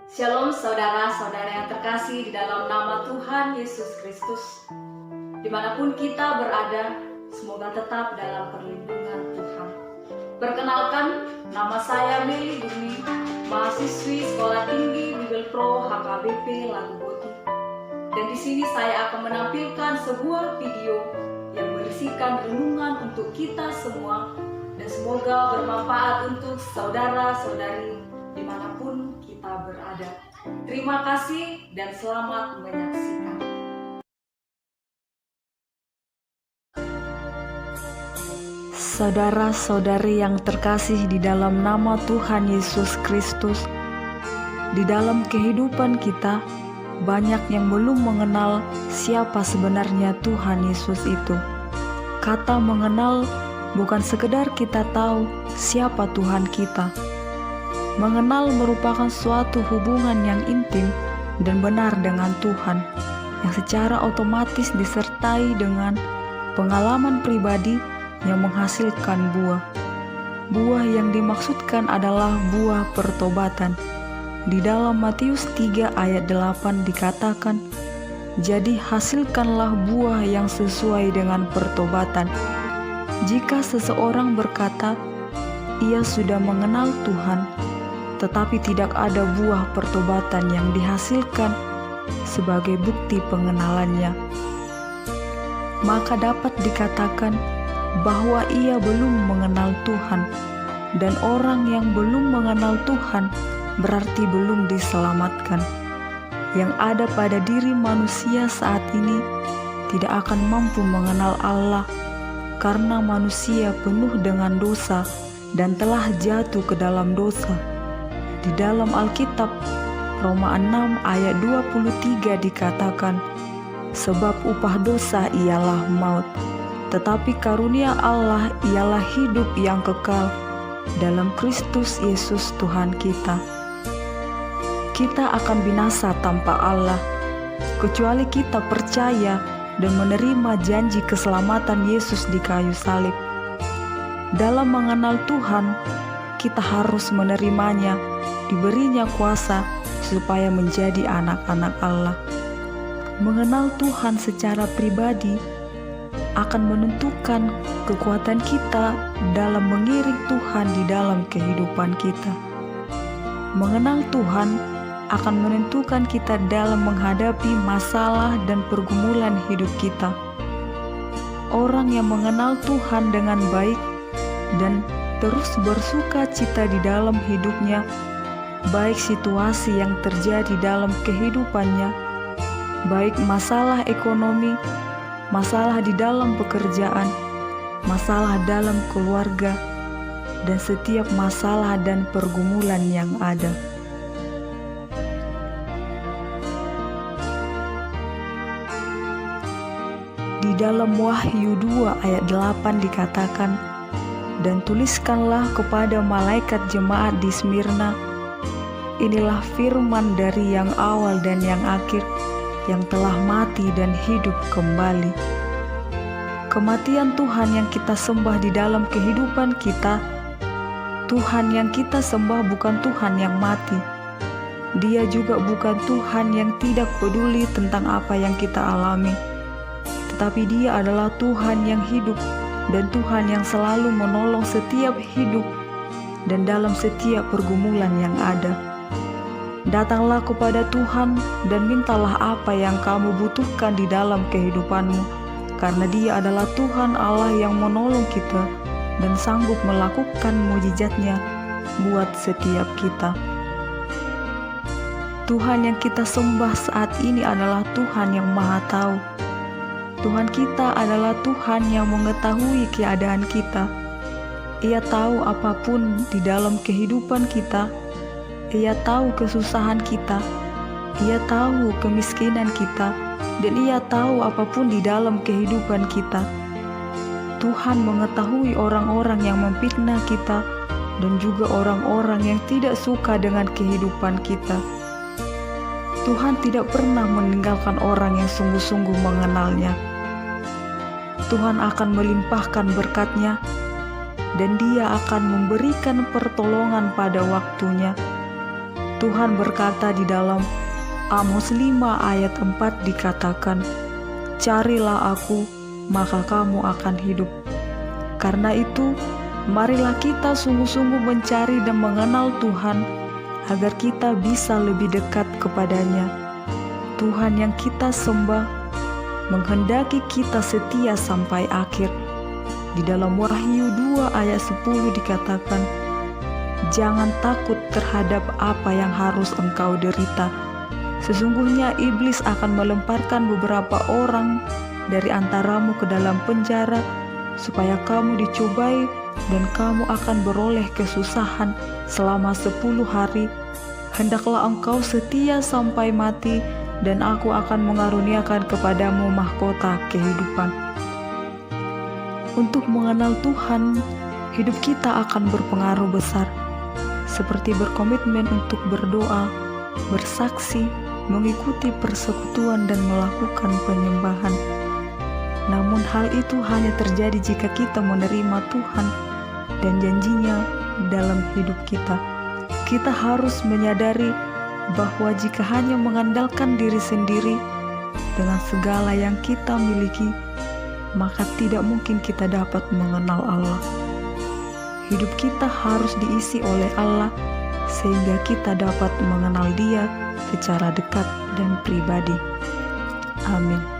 Shalom saudara-saudara yang terkasih di dalam nama Tuhan Yesus Kristus. Dimanapun kita berada, semoga tetap dalam perlindungan Tuhan. Perkenalkan, nama saya Meli Duni, mahasiswi Sekolah Tinggi Bible Pro HKBP Lagu Boti. Dan di sini saya akan menampilkan sebuah video yang berisikan renungan untuk kita semua dan semoga bermanfaat untuk saudara-saudari dimanapun kita berada. Terima kasih dan selamat menyaksikan. Saudara-saudari yang terkasih di dalam nama Tuhan Yesus Kristus, di dalam kehidupan kita banyak yang belum mengenal siapa sebenarnya Tuhan Yesus itu. Kata mengenal bukan sekedar kita tahu siapa Tuhan kita. Mengenal merupakan suatu hubungan yang intim dan benar dengan Tuhan, yang secara otomatis disertai dengan pengalaman pribadi yang menghasilkan buah. Buah yang dimaksudkan adalah buah pertobatan. Di dalam Matius 3 ayat 8 dikatakan, "Jadi hasilkanlah buah yang sesuai dengan pertobatan." Jika seseorang berkata, ia sudah mengenal Tuhan, tetapi tidak ada buah pertobatan yang dihasilkan sebagai bukti pengenalannya, maka dapat dikatakan bahwa ia belum mengenal Tuhan, dan orang yang belum mengenal Tuhan berarti belum diselamatkan. Yang ada pada diri manusia saat ini tidak akan mampu mengenal Allah, karena manusia penuh dengan dosa dan telah jatuh ke dalam dosa. Di dalam Alkitab, Roma 6 ayat 23 dikatakan, "Sebab upah dosa ialah maut, tetapi karunia Allah ialah hidup yang kekal dalam Kristus Yesus Tuhan kita." Kita akan binasa tanpa Allah, kecuali kita percaya dan menerima janji keselamatan Yesus di kayu salib. Dalam mengenal Tuhan, kita harus menerimanya, diberinya kuasa supaya menjadi anak-anak Allah. Mengenal Tuhan secara pribadi akan menentukan kekuatan kita dalam mengiring Tuhan di dalam kehidupan kita. Mengenal Tuhan akan menentukan kita dalam menghadapi masalah dan pergumulan hidup kita. Orang yang mengenal Tuhan dengan baik dan terus bersuka cita di dalam hidupnya, baik situasi yang terjadi dalam kehidupannya, baik masalah ekonomi, masalah di dalam pekerjaan, masalah dalam keluarga, dan setiap masalah dan pergumulan yang ada. Di dalam Wahyu 2 ayat 8 dikatakan, "Dan tuliskanlah kepada malaikat jemaat di Smyrna, inilah firman dari yang awal dan yang akhir, yang telah mati dan hidup kembali." Kematian Tuhan yang kita sembah di dalam kehidupan kita, Tuhan yang kita sembah bukan Tuhan yang mati. Dia juga bukan Tuhan yang tidak peduli tentang apa yang kita alami, tetapi Dia adalah Tuhan yang hidup dan Tuhan yang selalu menolong setiap hidup dan dalam setiap pergumulan yang ada. Datanglah kepada Tuhan dan mintalah apa yang kamu butuhkan di dalam kehidupanmu, karena Dia adalah Tuhan Allah yang menolong kita dan sanggup melakukan mujizatnya buat setiap kita. Tuhan yang kita sembah saat ini adalah Tuhan yang Maha Tahu. Tuhan kita adalah Tuhan yang mengetahui keadaan kita. Ia tahu apapun di dalam kehidupan kita. Ia tahu kesusahan kita. Ia tahu kemiskinan kita. Dan Ia tahu apapun di dalam kehidupan kita. Tuhan mengetahui orang-orang yang memfitnah kita dan juga orang-orang yang tidak suka dengan kehidupan kita. Tuhan tidak pernah meninggalkan orang yang sungguh-sungguh mengenalnya. Tuhan akan melimpahkan berkat-Nya dan Dia akan memberikan pertolongan pada waktunya. Tuhan berkata di dalam Amos 5 ayat 4 dikatakan, "Carilah aku, maka kamu akan hidup." Karena itu, marilah kita sungguh-sungguh mencari dan mengenal Tuhan agar kita bisa lebih dekat kepadanya. Tuhan yang kita sembah menghendaki kita setia sampai akhir. Di dalam Wahyu 2 ayat 10 dikatakan, "Jangan takut terhadap apa yang harus engkau derita. Sesungguhnya iblis akan melemparkan beberapa orang dari antaramu ke dalam penjara, supaya kamu dicobai dan kamu akan beroleh kesusahan selama 10 hari. Hendaklah engkau setia sampai mati, dan aku akan mengaruniakan kepadamu mahkota kehidupan." Untuk mengenal Tuhan, hidup kita akan berpengaruh besar, seperti berkomitmen untuk berdoa, bersaksi, mengikuti persekutuan dan melakukan penyembahan. Namun hal itu hanya terjadi jika kita menerima Tuhan dan janjinya dalam hidup kita. Kita harus menyadari bahwa jika hanya mengandalkan diri sendiri dengan segala yang kita miliki, maka tidak mungkin kita dapat mengenal Allah. Hidup kita harus diisi oleh Allah sehingga kita dapat mengenal Dia secara dekat dan pribadi. Amin.